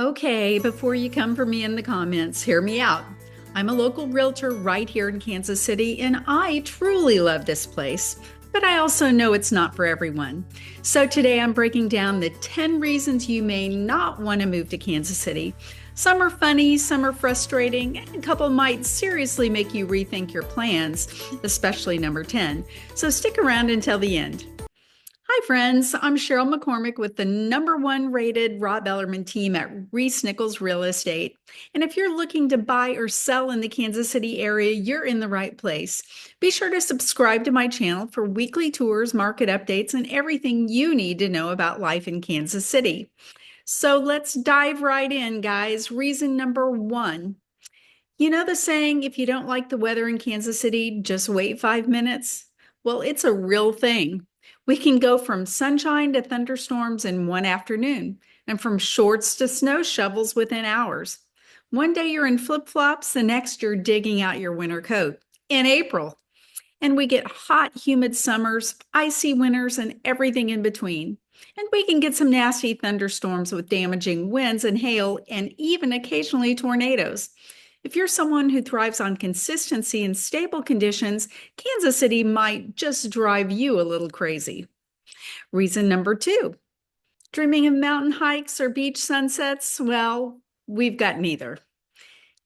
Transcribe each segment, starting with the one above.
Okay, before you come for me in the comments, hear me out. I'm a local realtor right here in Kansas City, and I truly love this place, but I also know it's not for everyone. So today I'm breaking down the 10 reasons you may not want to move to Kansas City. Some are funny, some are frustrating, and a couple might seriously make you rethink your plans, especially number 10. So stick around until the end. Hi, friends. I'm Cheryl McCormick with the #1 rated Rob Bellerman team at ReeceNichols Real Estate. And if you're looking to buy or sell in the Kansas City area, you're in the right place. Be sure to subscribe to my channel for weekly tours, market updates, and everything you need to know about life in Kansas City. So let's dive right in, guys. Reason number 1. You know the saying, if you don't like the weather in Kansas City, just wait 5 minutes? Well, it's a real thing. We can go from sunshine to thunderstorms in one afternoon, and from shorts to snow shovels within hours. One day you're in flip-flops, the next you're digging out your winter coat in April. And we get hot, humid summers, icy winters, and everything in between. And we can get some nasty thunderstorms with damaging winds and hail, and even occasionally tornadoes. If you're someone who thrives on consistency and stable conditions, Kansas City might just drive you a little crazy. Reason number 2, dreaming of mountain hikes or beach sunsets? Well, we've got neither.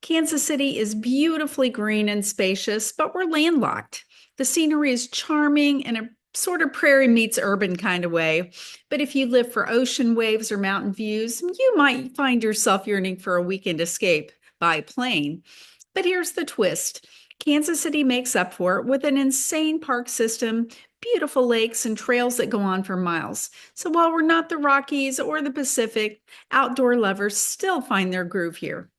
Kansas City is beautifully green and spacious, but we're landlocked. The scenery is charming in a sort of prairie meets urban kind of way. But if you live for ocean waves or mountain views, you might find yourself yearning for a weekend escape by plane. But here's the twist. Kansas City makes up for it with an insane park system, beautiful lakes, and trails that go on for miles. So while we're not the Rockies or the Pacific, outdoor lovers still find their groove here.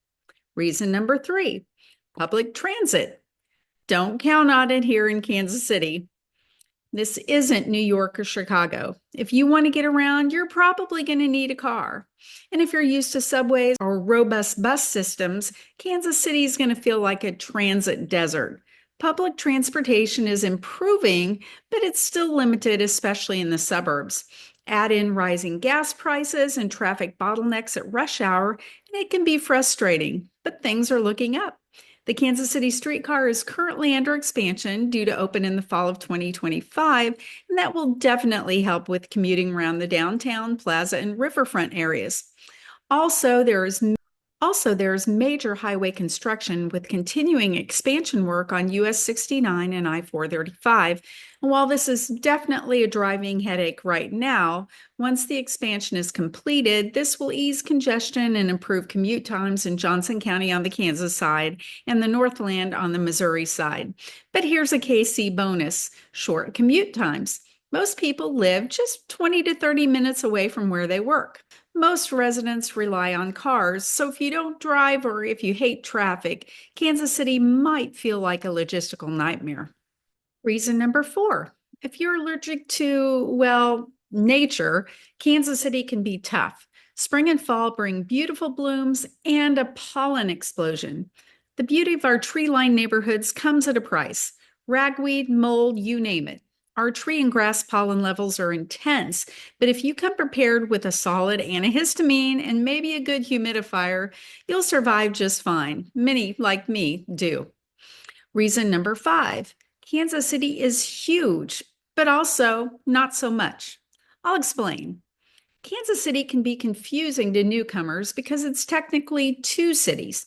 Reason number 3, public transit. Don't count on it here in Kansas City. This isn't New York or Chicago. If you want to get around, you're probably going to need a car. And if you're used to subways or robust bus systems, Kansas City is going to feel like a transit desert. Public transportation is improving, but it's still limited, especially in the suburbs. Add in rising gas prices and traffic bottlenecks at rush hour, and it can be frustrating, but things are looking up. The Kansas City streetcar is currently under expansion due to open in the fall of 2025, and that will definitely help with commuting around the downtown, plaza, and riverfront areas. Also, there is major highway construction with continuing expansion work on US 69 and I-435. And while this is definitely a driving headache right now, once the expansion is completed, this will ease congestion and improve commute times in Johnson County on the Kansas side and the Northland on the Missouri side. But here's a KC bonus: short commute times. Most people live just 20 to 30 minutes away from where they work. Most residents rely on cars, so if you don't drive or if you hate traffic, Kansas City might feel like a logistical nightmare. Reason number 4, if you're allergic to, well, nature, Kansas City can be tough. Spring and fall bring beautiful blooms and a pollen explosion. The beauty of our tree-lined neighborhoods comes at a price. Ragweed, mold, you name it. Our tree and grass pollen levels are intense, but if you come prepared with a solid antihistamine and maybe a good humidifier, you'll survive just fine. Many, like me, do. Reason number 5, Kansas City is huge, but also not so much. I'll explain. Kansas City can be confusing to newcomers because it's technically 2 cities,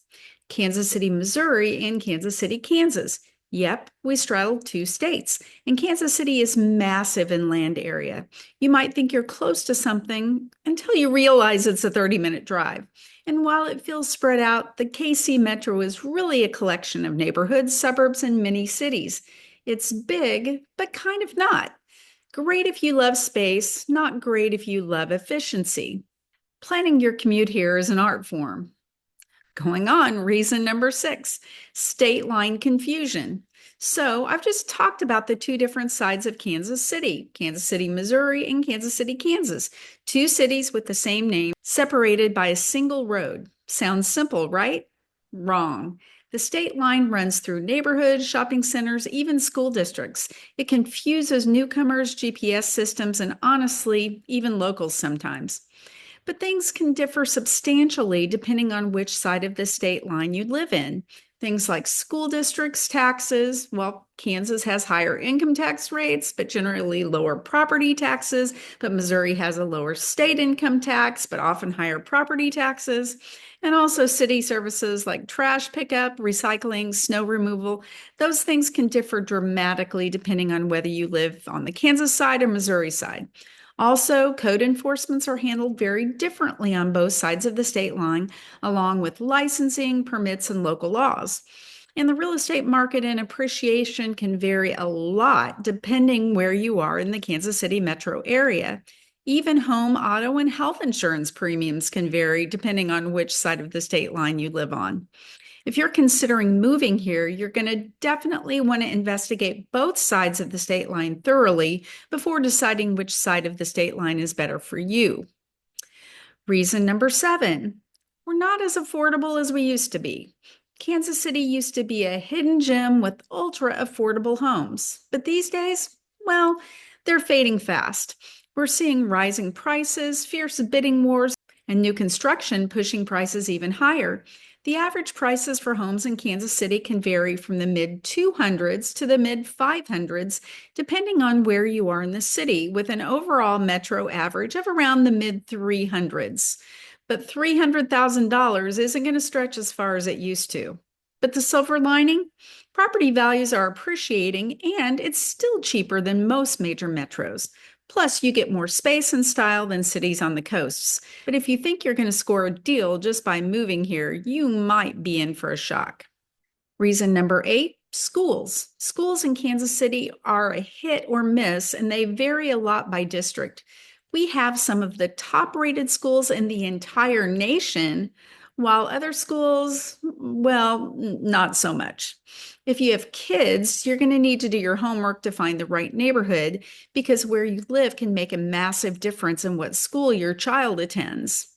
Kansas City, Missouri, and Kansas City, Kansas. Yep, we straddle 2 states, and Kansas City is massive in land area. You might think you're close to something until you realize it's a 30-minute drive. And while it feels spread out, the KC Metro is really a collection of neighborhoods, suburbs, and mini cities. It's big, but kind of not. Great if you love space, not great if you love efficiency. Planning your commute here is an art form. Going on, reason number 6, state line confusion. So I've just talked about the 2 different sides of Kansas City, Missouri, and Kansas City, Kansas. 2 cities with the same name, separated by a single road. Sounds simple, right? Wrong. The state line runs through neighborhoods, shopping centers, even school districts. It confuses newcomers, GPS systems, and honestly, even locals sometimes. but things can differ substantially depending on which side of the state line you live in. Things like school districts, taxes. Well, Kansas has higher income tax rates, but generally lower property taxes. But Missouri has a lower state income tax, but often higher property taxes. And also city services like trash pickup, recycling, snow removal. Those things can differ dramatically depending on whether you live on the Kansas side or Missouri side. Also, code enforcements are handled very differently on both sides of the state line, along with licensing, permits, and local laws. And the real estate market and appreciation can vary a lot depending where you are in the Kansas City metro area. Even home, auto, and health insurance premiums can vary depending on which side of the state line you live on. If you're considering moving here, you're going to definitely want to investigate both sides of the state line thoroughly before deciding which side of the state line is better for you. Reason number 7, we're not as affordable as we used to be. Kansas City used to be a hidden gem with ultra affordable homes, but these days, well, they're fading fast. We're seeing rising prices, fierce bidding wars, and new construction pushing prices even higher. The average prices for homes in Kansas City can vary from the mid-200s to the mid-500s, depending on where you are in the city, with an overall metro average of around the mid-300s. But $300,000 isn't going to stretch as far as it used to. But the silver lining? Property values are appreciating, and it's still cheaper than most major metros. Plus, you get more space and style than cities on the coasts. But if you think you're going to score a deal just by moving here, you might be in for a shock. Reason number 8, schools. Schools in Kansas City are a hit or miss, and they vary a lot by district. We have some of the top-rated schools in the entire nation, while other schools, well, not so much. If you have kids, you're going to need to do your homework to find the right neighborhood because where you live can make a massive difference in what school your child attends.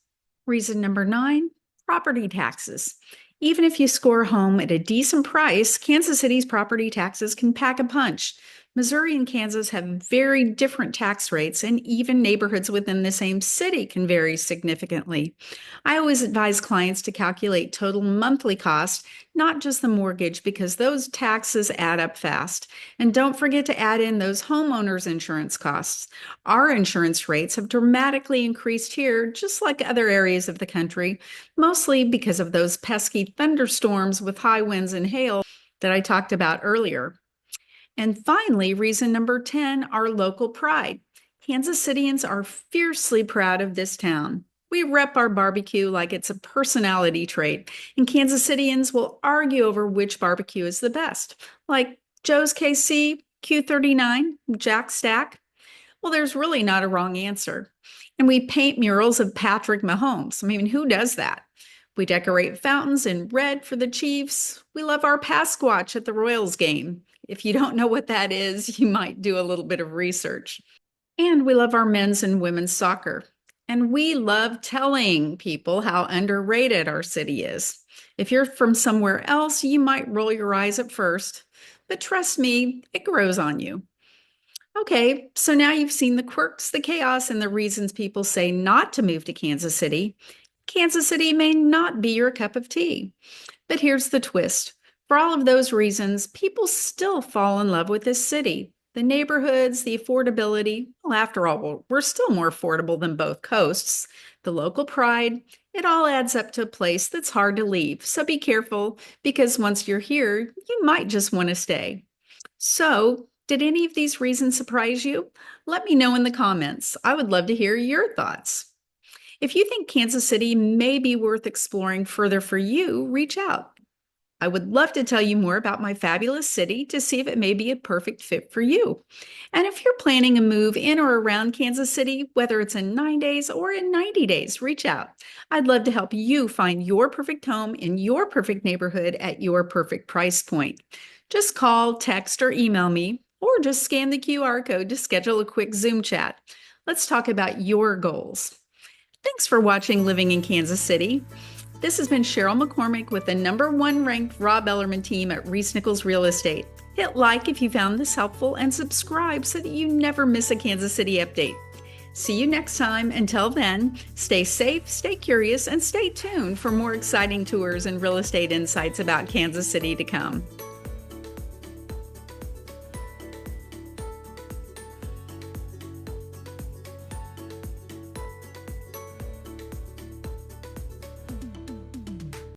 Reason number 9, property taxes. Even if you score a home at a decent price, Kansas City's property taxes can pack a punch. Missouri and Kansas have very different tax rates, and even neighborhoods within the same city can vary significantly. I always advise clients to calculate total monthly cost, not just the mortgage, because those taxes add up fast. And don't forget to add in those homeowners' insurance costs. Our insurance rates have dramatically increased here, just like other areas of the country, mostly because of those pesky thunderstorms with high winds and hail that I talked about earlier. And finally, reason number 10, our local pride. Kansas Cityans are fiercely proud of this town. We rep our barbecue like it's a personality trait, and Kansas Cityans will argue over which barbecue is the best, like Joe's KC, Q39, Jack Stack. Well, there's really not a wrong answer. And we paint murals of Patrick Mahomes. I mean, who does that? We decorate fountains in red for the Chiefs. We love our Pasquatch at the Royals game. If you don't know what that is, you might do a little bit of research. And we love our men's and women's soccer. And we love telling people how underrated our city is. If you're from somewhere else, you might roll your eyes at first, but trust me, it grows on you. Okay, so now you've seen the quirks, the chaos, and the reasons people say not to move to Kansas City. Kansas City may not be your cup of tea. But here's the twist. For all of those reasons, people still fall in love with this city. The neighborhoods, the affordability, well, after all, we're still more affordable than both coasts. The local pride, it all adds up to a place that's hard to leave. So be careful, because once you're here, you might just want to stay. So, did any of these reasons surprise you? Let me know in the comments. I would love to hear your thoughts. If you think Kansas City may be worth exploring further for you, reach out. I would love to tell you more about my fabulous city to see if it may be a perfect fit for you. And if you're planning a move in or around Kansas City, whether it's in 9 days or in 90 days, reach out. I'd love to help you find your perfect home in your perfect neighborhood at your perfect price point. Just call, text, or email me, or just scan the QR code to schedule a quick Zoom chat. Let's talk about your goals. Thanks for watching Living in Kansas City. This has been Cheryl McCormick with the #1 ranked Rob Ellerman team at ReeceNichols Real Estate. Hit like if you found this helpful and subscribe so that you never miss a Kansas City update. See you next time. Until then, stay safe, stay curious, and stay tuned for more exciting tours and real estate insights about Kansas City to come.